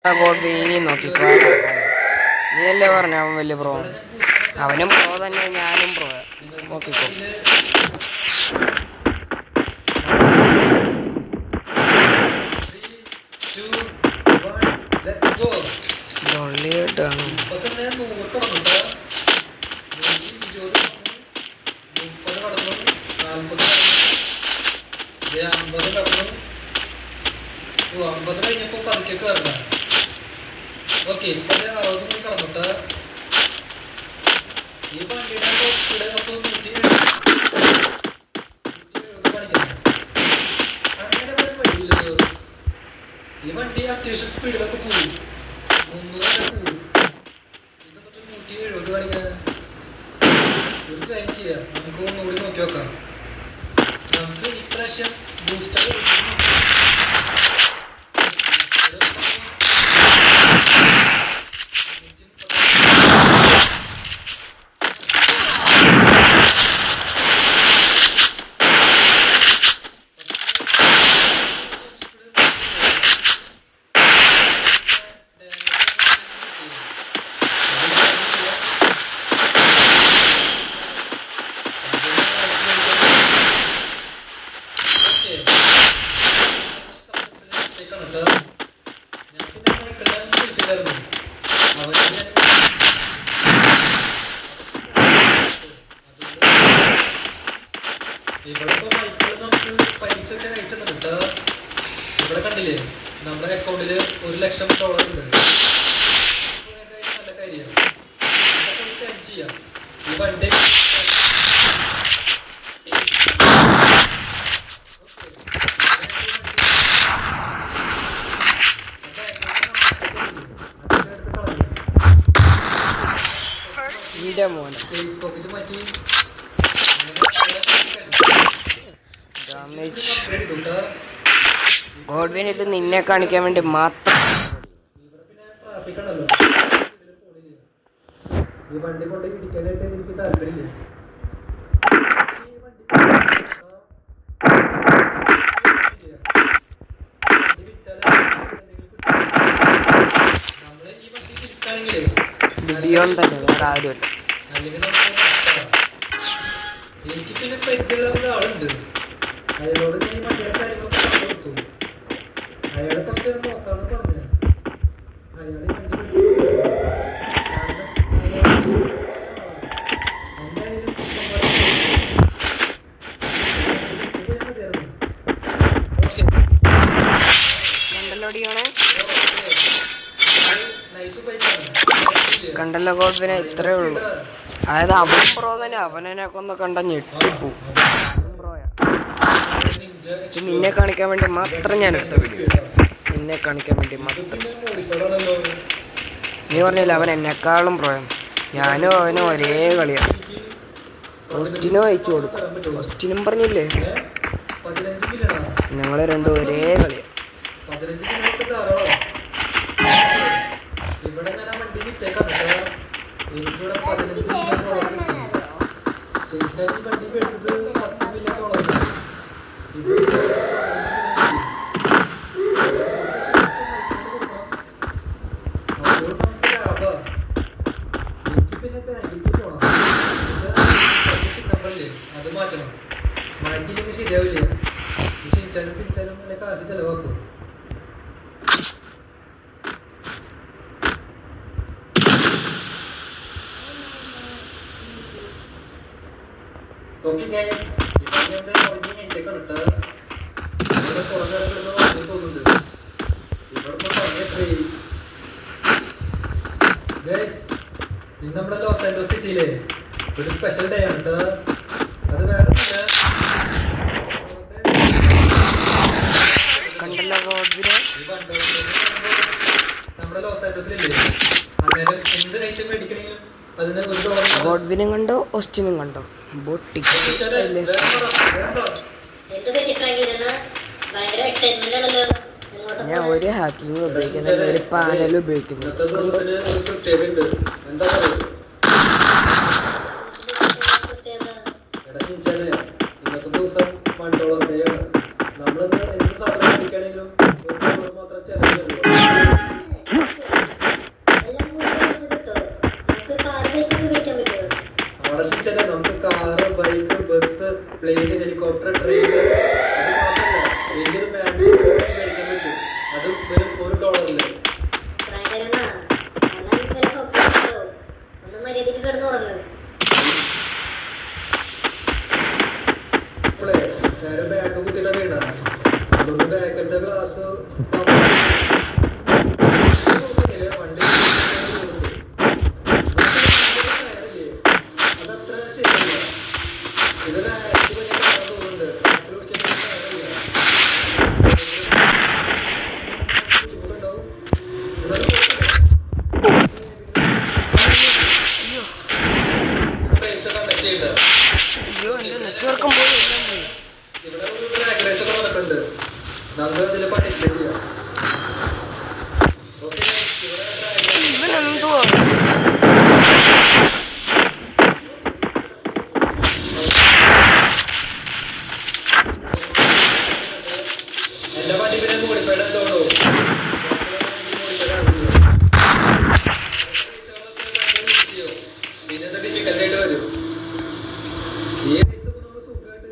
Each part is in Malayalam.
ഇനി നോക്കിക്കോ. നീയല്ലേ പറഞ്ഞ അവൻ വലിയ പ്രോ. അവനും പ്രോ തന്നെ, ഞാനും പ്രോ. നോക്കിക്കോ. അമ്പത് കഴിഞ്ഞപ്പോ പതുക്കെ കയറണം. ഓക്കെ, ഇപ്പൊ 60 കടന്നിട്ട് ഈ വണ്ടിയുടെ സ്പീഡ് നമുക്ക് 170 കാണിക്കണം. അങ്ങനെ വഴിയില്ലല്ലോ. ഈ വണ്ടി അത്യാവശ്യം സ്പീഡിലൊക്കെ പോയി 300 പോകും. ഇതൊക്കെ 170 കാണിക്കാൻ ഒരു കാര്യം ചെയ്യാം. നമുക്ക് ഒന്നുകൂടി നോക്കി നോക്കാം. നമുക്ക് ഇപ്രാവശ്യം ബൂസ്റ്റർ ഇവിടെ കണ്ടില്ലേ, നമ്മുടെ അക്കൗണ്ടില് $1,00,000 ഉണ്ട്. നല്ല കാര്യമാണ്. ചെയ്യാം. ഈ വണ്ടി മാറ്റി ഗോഡ്വിൻ ഇത് നിന്നെ കാണിക്കാൻ വേണ്ടി മാത്രം. ഈ വണ്ടി കൊണ്ട് ഇടിക്കാനായിട്ട് എനിക്ക് താല്പര്യമില്ല. നമ്മള് ഈ വണ്ടി തിരിച്ചാണെങ്കിലേ തന്നെ വേറെ ആരുമല്ല. അല്ലെങ്കിൽ എനിക്ക് പിന്നെ പരിചയമുള്ള ഒരാളുണ്ട്. അയാളോട് ഞാൻ വണ്ടിയുടെ കാര്യങ്ങളൊക്കെ പറഞ്ഞു കൊടുത്തു. അയാളെ പക്ഷെ നോക്കാന്ന് പറഞ്ഞു. അയാളെ കണ്ടല്ലോ ഗോഡ്വിനെ, ഇത്രേ ഉള്ളൂ. അതായത് അവൻ പ്രോ തന്നെ, അവനെയൊക്കെ ഒന്ന് കണ്ട ഞെട്ടിപ്പോവും. നിന്നെ കാണിക്കാൻ വേണ്ടി മാത്രം ഞാൻ എടുത്ത വീഡിയോ, നിന്നെ കാണിക്കാൻ വേണ്ടി മാത്രം. നീ പറഞ്ഞില്ല അവൻ എന്നെക്കാളും പ്രോ. ഞാനും അവനും ഒരേ കളിയാണ്. ഓസ്റ്റിനും അയച്ചു കൊടുക്കും. ഓസ്റ്റിനും പറഞ്ഞില്ലേ ഞങ്ങള് രണ്ടും ഒരേ കളിയാണ്. ഇവിടെ ഞാൻ വണ്ടി വിട്ടേക്കാം. എനിക്കിവിടെ $15 വണ്ടി എടുത്തത് $10 മില്യൺ. എനിക്ക് പിന്നെ ബാങ്കിലേക്ക് പോകണം. നമ്പറല്ലേ അത് മാറ്റണം. മാറ്റിയില്ലെങ്കിൽ ശരിയാവില്ല. ക്ഷണിച്ചാലും പിടിച്ചാലും നല്ല കാശ് ചെലവാക്കും. ഓക്കെ ഗൈസ്, ഇപ്പം ഞങ്ങളുടെ ഓൾറെഡി എൻ്റെ കണ്ടിട്ട് ഇവിടെ കുറഞ്ഞ ഇടയ്ക്കിടുന്ന വാങ്ങി തോന്നുന്നുണ്ട്. ഇവിടെ ഇപ്പോൾ പറഞ്ഞ ട്രെയിൻ ഗൈസ്, ഇത് നമ്മുടെ ലോസ് ആൻഡോസ് സിറ്റിയിലെ ഒരു സ്പെഷ്യൽ ഡേ ആണ് കേട്ടോ. അത് വേറെ നമ്മുടെ ലോസ് ആൻഡോസിലില്ലേ, അന്നേരം എന്ത് ഐറ്റം മേടിക്കണമെങ്കിലും അതിന് $1. ഗോഡ്വിനും കണ്ടോ ഓസ്റ്റിനും കണ്ടോ ബോട്ടി. ഞാൻ ഒരു ഹാക്കിങ് ഉപയോഗിക്കുന്നില്ല, ഒരു പാനൽ ഉപയോഗിക്കുന്നു. ഇന്നത്തെ ദിവസം $1 ഡേ ആണ്. നമ്മളെന്ത് എന്ത് സാധനം മേടിക്കുകയാണെങ്കിലും $1 മാത്രം ചെലവ്. പ്ലെയിൻ ഹെലികോപ്റ്റർ ട്രെയിൻ അത് മാത്രമല്ല വലിയൊരു മാജിക് മേടിക്കാൻ പറ്റും അതും ഒരു $1. ഇപ്പോഴേ നേരെ ബാക്ക് കുത്തിയിട്ടാ വീണ അതുകൊണ്ട് ബാക്കത്തെ ഗ്ലാസ് വണ്ടി അതത്ര ശരിയല്ല ഇതൊരു ആക്ട് പറ്റിയ തോന്നുന്നുണ്ട് പൈസ കണ്ടക്ട് ചെയ്യണ്ട അയ്യോ എൻ്റെ നെറ്റ്വർക്കും പോയി എല്ലാം പോയി. ഇവിടെ ഒരു ട്രാക്ക് റേസ് ഒക്കെ നടക്കുന്നുണ്ട് നമുക്ക് ഇതിൽ പാർട്ടിസിപ്പേറ്റ് ചെയ്യാം ഓക്കെ ഇവിടെ ഇവനെന്തോ എന്റെ വണ്ടി പിന്നെ മോഡിഫൈഡ് ആയതുകൊണ്ടോ പിന്നെ അത് ഡിഫിക്കൽട്ട് ആയിട്ട് വരും ഈ റേസ് നമ്മൾ സുഖമായിട്ട്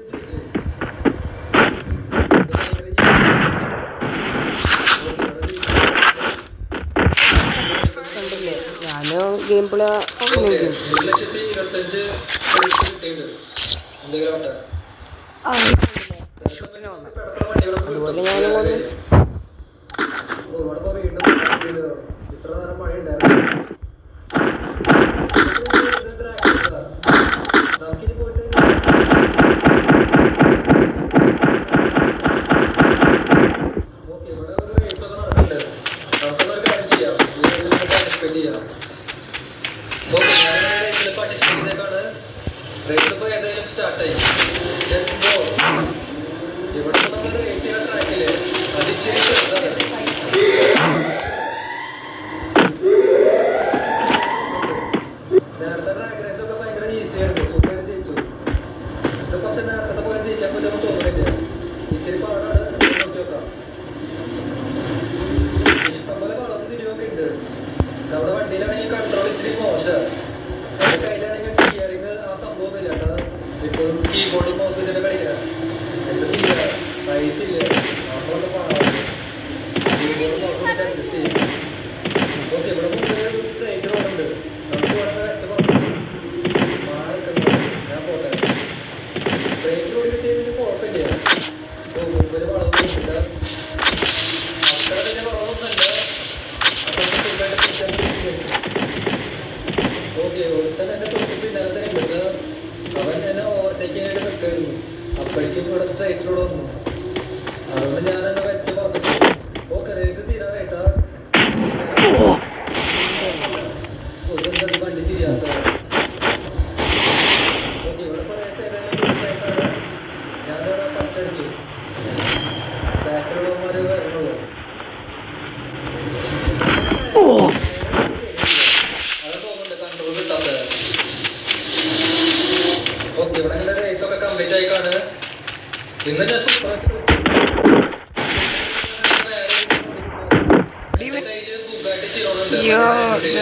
കണ്ടില്ലേ ഞാനോ ഗെയിം പ്ലേ $1,25,000 കിട്ടിയിട്ടുണ്ട് എന്തെങ്കിലും വട്ടെ അതുപോലെ ഞാനും കൊണ്ട് ഇവിടെ വീണ്ടും ഇത്ര നേരം മഴ ഉണ്ടായിരുന്നു നമുക്കിനി പോയിട്ട് ഓക്കെ ഇവിടെ ഒരു റേസ് ഒക്കെ നടക്കുന്നുണ്ട് നമുക്കൊന്നൊരു കാര്യം ചെയ്യാം ഈ റേസിൽ പാർട്ടിസിപ്പേറ്റ് ചെയ്യാം ഓക്കെ ഞാൻ റേസിൽ പാർട്ടിസിപ്പേറ്റ് ചെയ്തേക്കാണ് റേസ് ഇപ്പോൾ ഏതായാലും സ്റ്റാർട്ടായി ഇവിടെ നമ്മൾ റേസ് ചെയ്യാൻ ട്രാക്കില്ലേ അത് ഇച്ചിരി ചെറുതാണ് നേരത്തെ ട്രാക്ക് റേസ് ഒക്കെ ഭയങ്കര ഈസി ആയിരുന്നു സൂപ്പർ ജയിച്ചു ഇത് പക്ഷെ നേരത്തെ പോലെ ജയിക്കാൻ പറ്റുമെന്ന് തോന്നുന്നില്ല ഇച്ചിരി പാടാണ് നോക്കി നോക്കാം ഇഷ്ടംപോലെ വളർന്ന് തിരിവൊക്കെ ഉണ്ട് നമ്മുടെ വണ്ടിയിലാണെങ്കിൽ കൺട്രോൾ ഇച്ചിരി മോശം എൻ്റെ കയ്യിലാണെങ്കിൽ സ്റ്റിയറിങ് ആ സംഭവമൊന്നുമില്ല കേട്ടോ ഇപ്പോഴും കീബോർഡും മൗസും ഇതിൻ്റെ കളിക്കാം എന്താ ചെയ്യുക പൈസ ഇല്ല നമ്മളൊക്കെ പാടാം കീബോർഡും മൗസും അഡ്ജസ്റ്റ് ചെയ്യും ഓക്കെ ഇവിടെ മുന്നേ ഒരു സ്ട്രൈറ്റ് റോഡുണ്ട് നമുക്ക് ഇവിടെ ഞാൻ പോട്ടെ സ്ട്രൈറ്റ് റോഡ് കിട്ടിയതിന് കുഴപ്പമില്ല മുമ്പിൽ വളർന്നില്ല അത്ര തന്നെ വളർന്നല്ല ഓക്കെ ഒരുത്തൻ എന്നെ തൊട്ട് പിന്നാലെ തന്നെ ഉണ്ട് അവൻ എന്നെ ഓവർടേക്ക് ചെയ്യാനായിട്ട് നിൽക്കായിരുന്നു അപ്പോഴേക്കും ഇവിടെ സ്ട്രൈറ്റ് റോഡ് വന്നു അതുകൊണ്ട് ഞാൻ എന്നെ വെച്ച് പറഞ്ഞു ഓക്കെ റേസ് തീരാനായിട്ടാ വണ്ടി തിരിയാത്ത ഓക്കെ ഇവിടെ കുറേ സൈഡാണ് ഞാനിവിടെ പത്തടിച്ചു ബാക്കിലുള്ളവന്മാർ വരണുള്ളൂ അത് തോന്നുന്നുണ്ട് കൺട്രോൾ കിട്ടാത്തത് ഓക്കെ ഇവിടെ ഇങ്ങനെ റേസ് ഒക്കെ കംപ്ലീറ്റ് ആയിക്കാണ് ഇന്ന് ഞാൻ സൂപ്പറായിട്ട് അയ്യോ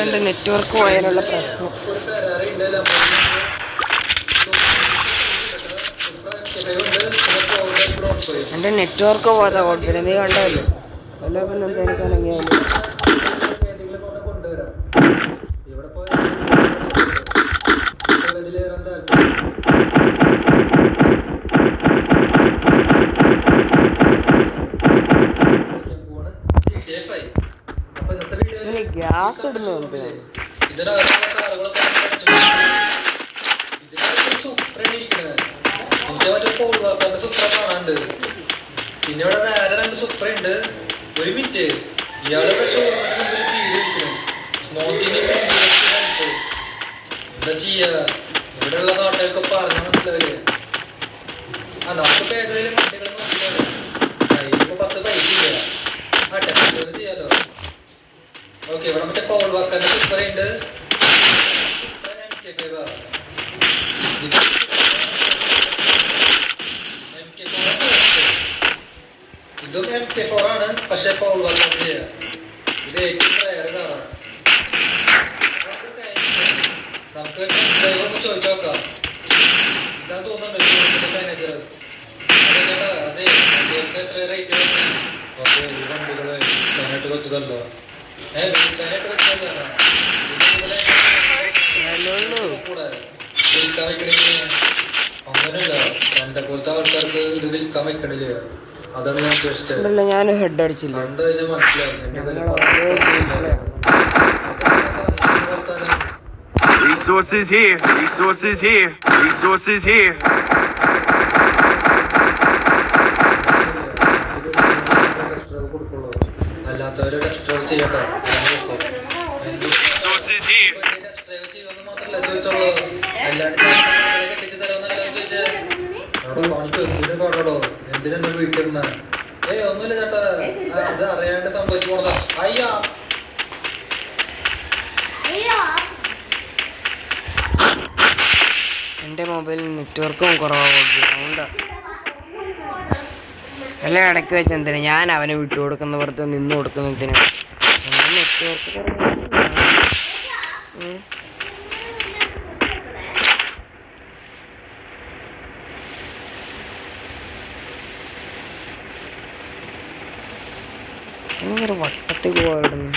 എൻ്റെ നെറ്റ്വർക്ക് പോയാലുള്ള പ്രശ്നം. എൻ്റെ നെറ്റ്വർക്ക് പോകാതെ കുഴപ്പമില്ല, നീ കണ്ടതല്ലേ അല്ല പിന്നെ എന്താ എനിക്കാണെങ്കിൽ കൊണ്ടുവരാം ഇവിടെ പോയി ഗ്യാസ് ഇടുന്നുണ്ട്. പിന്നെ ഇവിടെ വേറെ 2 സൂപ്പർ ഉണ്ട്. ഒരു മിനിറ്റ്, ഇയാളുടെ ഷോറൂമിന് മുമ്പിൽ തീരിക്കുന്നു. എന്താ ചെയ്യാ, ഇവിടെയുള്ള നാട്ടുകാർക്ക് പറഞ്ഞ മനസ്സിലാവില്ലേ? നമുക്കിപ്പോ ഏതായാലും വണ്ടികൾ നോക്കിയാണ് കയ്യിലിപ്പോ 10 പൈസ ഇല്ല. ടെസ്റ്റ് ചെയ്യാലോ. ഓക്കെ, ഇവിടെ മറ്റേ പൗൾ വാക്കറിന്റെ സൂപ്പർ ഉണ്ട്. ഇതും MK4 ആണ്, പക്ഷെ പൗൾ വാക്കറിന്റെ ഇത് ഏറ്റവും റയർ കാറാണ്. നമുക്ക് ടെസ്റ്റ് ഡ്രൈവ് ഒന്ന് ചോദിച്ചു നോക്കാം. ഇതാ തോന്നുന്നുണ്ട് അങ്ങനെയല്ല എന്റെ പോലത്തെ ആൾക്കാർക്ക് ഇത് വിൽക്കാൻ വെക്കണില്ലേ, അതാണ് ഞാൻ ഉദ്ദേശിച്ചത്. ഉണ്ടല്ലോ, ഞാൻ ഹെഡ് അടിച്ചില്ല. കണ്ടു കഴിഞ്ഞാൽ മനസ്സിലാവും. Resources here. Resources here. Resources here. അല്ലാത്തവരെ ടെസ്റ്റ് ചെയ്യട്ടെ. Resources here. മാത്രല്ല ചോദിച്ചോളൂ, അല്ലാണ്ട് കെട്ടിച്ചു തരാമെന്നല്ല ചോദിച്ചേ. കാണോ എന്തിനാ വീട്ടിലിരുന്ന? ഒന്നുമില്ല ചേട്ടാ, അത് അറിയാണ്ട് സംഭവിച്ചു പോണതാ. അയ്യാ എൻ്റെ മൊബൈലിൽ നെറ്റ്വർക്കും കുറവാണ്. എല്ലാം ഇടയ്ക്ക് വെച്ച് എന്തിനാ ഞാൻ അവനെ വിട്ടു കൊടുക്കുന്ന, വെറുതെ നിന്ന് കൊടുക്കുന്നതിന്. നെറ്റ്വർക്ക് ഭയങ്കര വട്ടത്തിൽ പോയിരുന്നു.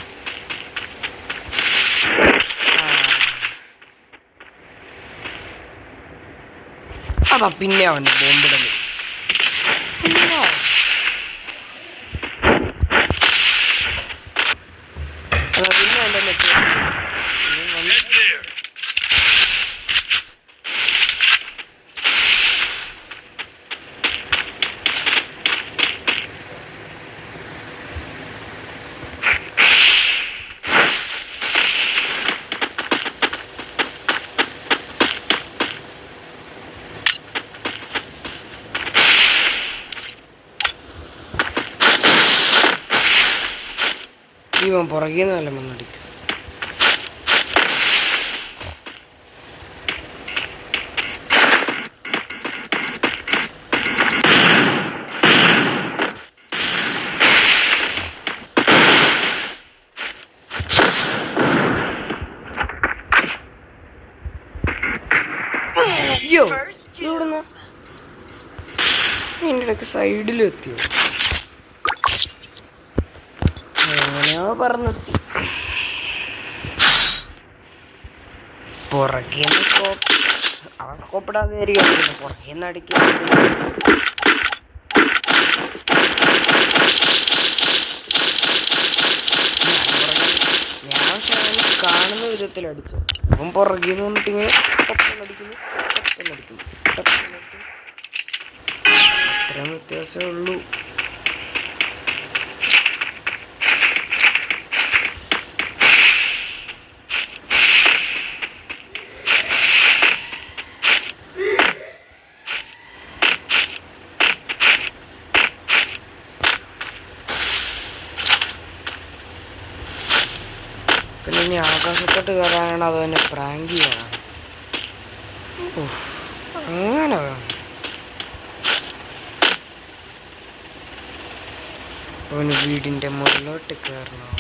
അതാ പിന്നെ അവൻ്റെ ബോംബിടല്. അതാ പിന്നെ എൻ്റെ നെറ്റ്വർക്ക്. ഇവൻ പുറകേന്ന് വല്ല മണ്ണടിക്കും. അയ്യോ, ഇവിടുന്ന് എൻ്റെ ഇടയ്ക്ക് സൈഡിലെത്തിയോ? എങ്ങനെയോ പറഞ്ഞെത്തി. പുറകേന്ന് അവൻ സ്കോപ്പിടാതെ പുറകേന്ന് അടിക്കുക. ഞാൻ കാണുന്ന വിധത്തിൽ അടിച്ചു. അവൻ പുറകേന്ന് വന്നിട്ട് ഇങ്ങനെ ടപ്പന്നടിക്കുന്നു, ടപ്പന്നടിക്കുന്നു, ടപ്പന്നടിക്കുന്നു. അത്രയും വ്യത്യാസമേ ഉള്ളൂ. പിന്നെ ഇനി ആകാശത്തോട്ട് കയറാനാണ്, അത് തന്നെ പ്രാങ്ക് ചെയ്യണം. അങ്ങനെ വേണം. അവന് വീടിൻ്റെ മുകളിലോട്ട് കയറണം.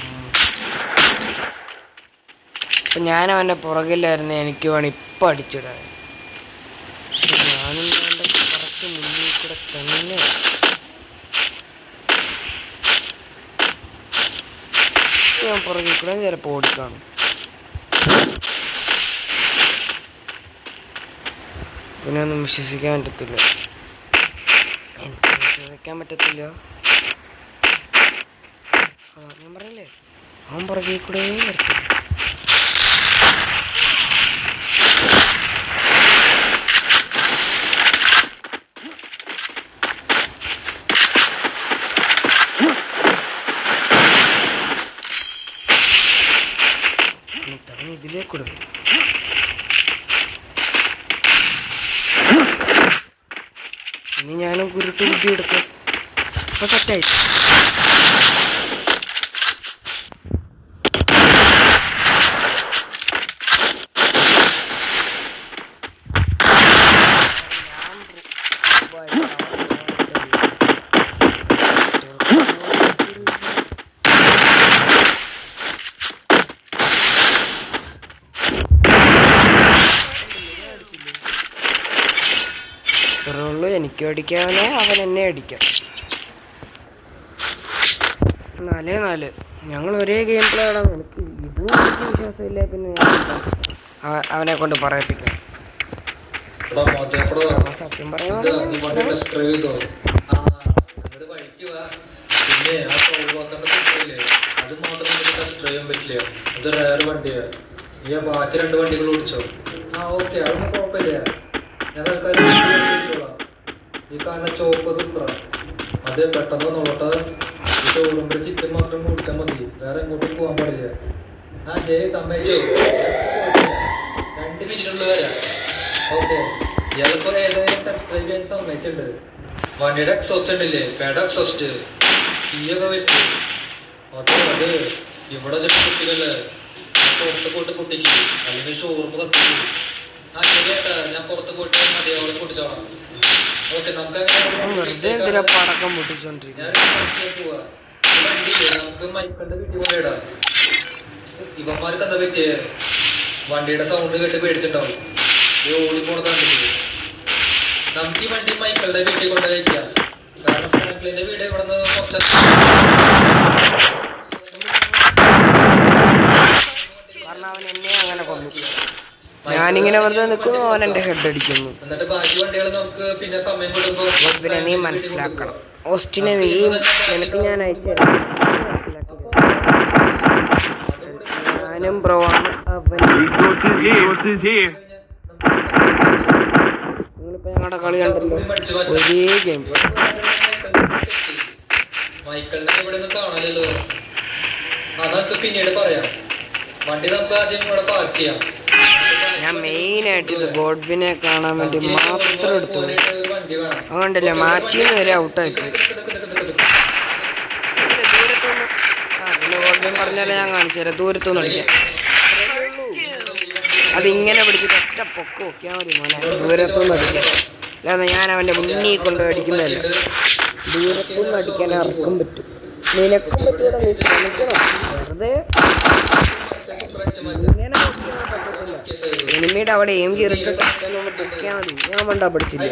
അപ്പം ഞാൻ അവൻ്റെ പുറകിലായിരുന്നു, എനിക്ക് വേണം ഇപ്പം അടിച്ചിടാൻ. പക്ഷെ ഞാനും അവൻ്റെ കറക്റ്റ് മുന്നിൽ കൂടെ തന്നെ. ഞാൻ പുറകിൽ കൂടെ ചിലപ്പോൾ ഓടിക്കാണും. പിന്നെ ഒന്നും വിശ്വസിക്കാൻ പറ്റത്തില്ല. എനിക്ക് വിശ്വസിക്കാൻ പറ്റത്തില്ല. ഞാൻ പറയില്ലേ, അവൻ പുറകിൽ കൂടെ വരത്തും. ഇതിലേക്കൂടെ വരും. ഇനി ഞാനും കുരുട്ട് ബുദ്ധി എടുക്കാം. അപ്പൊ സെറ്റായി. ഇത്ര അത്രേ ഉള്ളൂ. എനിക്കും അടിക്കാവനെ, അവൻ എന്നെ അടിക്കാം. 4-4. ഞങ്ങൾ ഒരേ ഗെയിം പ്ലേ ആടാം. എനിക്ക് വിശ്വാസമില്ല. പിന്നെ അവനെ കൊണ്ട് പറയിപ്പിക്കാം. സത്യം പറയാൻ പിന്നെ ആ സോൾവാക്കാന്റെ സിസ്റ്റമില്ലേ, അത് മാത്രം ടെസ്റ്റ് ചെയ്യാൻ പറ്റില്ല. അത് റയർ വണ്ടിയാ. നീ ബാക്കി 2 വണ്ടികൾ ഓടിച്ചോ. ഓക്കെ, അതൊന്നും കുഴപ്പമില്ല. ഞാൻ തൽക്കാലം ഈ കാണുന്ന ചോപ്പ് സൂപ്പറാ. അത് പെട്ടെന്ന് നോട്ടെ. ഈ ഷോറൂമിന്റെ ചിക്കൻ മാത്രം കുടിച്ചാൽ മതി, വേറെ എങ്ങോട്ടും പോകാൻ പാടില്ല. ശരി, സമ്മതിച്ചു. 2 മിനിറ്റുള്ള വരാം. ഓക്കെ, ഇയാളിപ്പോ ഏതായാലും സബ്സ്ക്രൈബ് ചെയ്യാൻ സമ്മതിച്ചിട്ടുണ്ട്. വണ്ടിയുടെ എക്സോസ്റ്റ് ഉണ്ടല്ലേ, പേട എക്സോസ്റ്റ് തീയൊക്കെ വെച്ചു. അതെ ഇവിടെ ചെറിയ കുട്ടികളല്ലേ, പുറത്ത് പോയിട്ട് പൊട്ടിക്ക്, അല്ലെങ്കിൽ ഷോറൂം കത്തിക്കും. ശരിയേട്ടാ, ഞാൻ പുറത്ത് പോയിട്ട് മതി, അവളെ പൊട്ടിച്ചോളാം. ഓക്കെ, നമുക്ക് പടക്കം പൊട്ടിച്ചോണ്ടിരിക്കും. പോവാ. വണ്ടിയില്ലേ, നമുക്ക് മൈക്കിളുടെ വീട്ടിൽ കൊണ്ടിടാം. ഇവന്മാർക്ക് എന്താ പറ്റിയ വണ്ടിയുടെ സൗണ്ട് കേട്ട് പേടിച്ചിട്ടുണ്ടാവും. ഓടിപ്പോണ കണ്ടില്ലേ. നമുക്ക് ഈ വണ്ടി മൈക്കിളുടെ വീട്ടിൽ കൊണ്ടുപോയി വയ്ക്കാം. കാരണം ഫ്രാങ്ക്ലിന്റെ വീട് ഇവിടെ നിന്ന് കുറച്ച് അവൻ എന്നെ അങ്ങനെ കൊന്നു. ഞാനിങ്ങനെ വെറുതെ നിൽക്കുന്നു, അവൻ എന്റെ ഹെഡ് അടിക്കുന്നു. എന്നിട്ട് ബാക്കി വണ്ടികൾ നമുക്ക് പിന്നെ സമയം കൊടുക്കുമ്പോ പിന്നെ നീ മനസ്സിലാക്കണം. ഓസ്റ്റിനെ നിനക്ക് ഞാൻ അയച്ചു ഞാനും ബ്രോ ആണ്. നിങ്ങളിപ്പോ ഞങ്ങളുടെ കളി കണ്ടല്ലോ, ഒരേ ഗെയിം. മൈക്കിളിനെ ഇവിടെ ഒന്നും കാണാലല്ലോ. അതൊക്കെ പിന്നീട് പറയാം. വണ്ടി നമുക്ക് ആദ്യം ഇവിടെ പാർക്ക് ചെയ്യാം. ഞാൻ മെയിനായിട്ട് ഇത് ഗോഡ്വിനെ കാണാൻ വേണ്ടി മാത്രം എടുത്തു. അതുകൊണ്ടല്ലേ മാച്ചിന്ന് വരെ ഔട്ടായി പോയി. പിന്നെ ഗോഡ്വിൻ പറഞ്ഞാലേ ഞാൻ കാണിച്ചു തരാം. ദൂരത്തുനിന്ന് അടിക്കാം. അതിങ്ങനെ പിടിച്ചിട്ട് ഒറ്റ പൊക്ക് നോക്കിയാൽ മതി മോനെ. ദൂരത്തുനിന്ന് അടിക്കാം. അല്ലാതെ ഞാൻ അവൻ്റെ മുന്നിൽ കൊണ്ട് അടിക്കുന്നതല്ല. ദൂരത്തുനിന്ന് അടിക്കാൻ ആർക്കും പറ്റും. നിനക്കും പറ്റൂല, നീ ശ്രമിക്കണം. വെറുതെ ഇങ്ങനെ പറ്റത്തില്ല. എനിമിയുടെ അവിടെ എയിം ചെയ്തിട്ട് പൊക്കിയാൽ മതി. ഞാൻ വേണ്ട പഠിച്ചില്ലേ.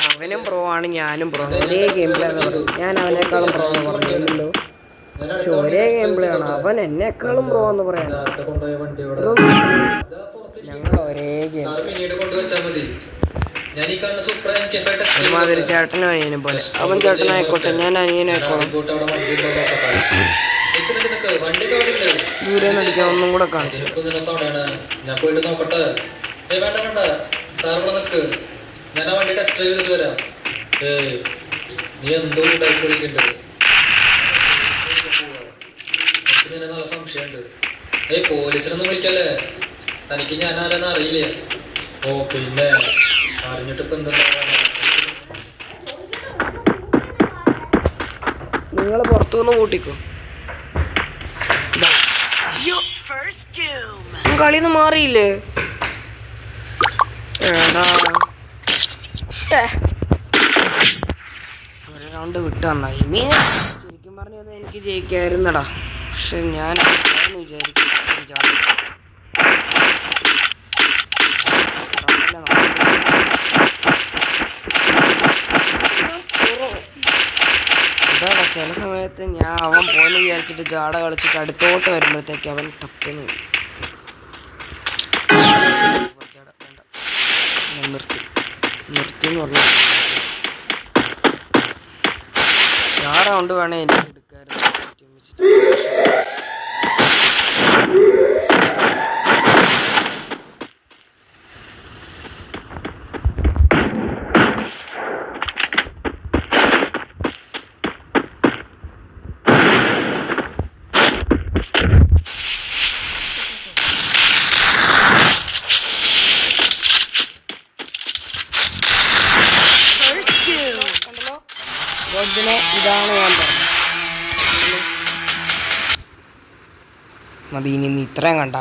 അവനും പ്രോ ആണ്, ഞാനും പ്രോ. ഒരേ ഗെയിം പ്ലേ എന്ന് പറഞ്ഞു. ഞാൻ അവനേക്കാളും പ്രോ എന്ന് പറഞ്ഞില്ലല്ലോ. പക്ഷെ ഒരേ ഗെയിം പ്ലേ ആണ്. അവൻ എന്നെക്കാളും പ്രോ എന്ന് പറയാൻ. ഞങ്ങൾ ഒരേ ഗെയിം. ഒരുമാതിരി ചേട്ടനും അനിയനും പോലെ. അവൻ ചേട്ടനായിക്കോട്ടെ, ഞാൻ അനിയനായിക്കോളും. ദൂരെ നടിക്കാൻ ഒന്നും കൂടെ കാണിച്ചു. ഞാൻ പോയിട്ട് നോക്കട്ടെ. വേണ്ട വേണ്ട, സാർ ഇവിടെ നിൽക്ക്. ഞാൻ ആ വണ്ടി ടെസ്റ്റ് ഡ്രൈവ് ചെയ്തിട്ട് വരാം. നീ എന്തോ ടൈപ്പ് വിളിക്കണ്ടത്. എനിക്ക് നിന്നെ നല്ല സംശയമുണ്ട്. പോലീസിനൊന്നും വിളിക്കല്ലേ, തനിക്ക് ഞാൻ ആരെന്ന് അറിയില്ലേ. ഓ പിന്നെ അറിഞ്ഞിട്ട് ഇപ്പൊ എന്താ. നിങ്ങൾ പുറത്തുനിന്ന് കൂട്ടിക്കോ. കളിന്ന് മാറിയില്ലേ. ഒരു റൗണ്ട് വിട്ടു നന്നായി. ശരിക്കും പറഞ്ഞത് എനിക്ക് ജയിക്കായിരുന്നടാ. പക്ഷെ ഞാൻ വിചാരിച്ചു ഇതാടാ, ചില സമയത്ത് ഞാൻ അവൻ പോയെന്ന് വിചാരിച്ചിട്ട് ജാട കളിച്ചിട്ട് അടുത്തോട്ട് വരുമ്പോഴത്തേക്ക് അവൻ ടപ്പിന് നിർത്തിന്ന് പറഞ്ഞു. ആ റൗണ്ട് വേണേ എനിക്ക് എടുക്കാറുണ്ട്. ഇതാണ് ഞാൻ പറഞ്ഞത്. മതി, ഇനി ഇത്രയും കണ്ട.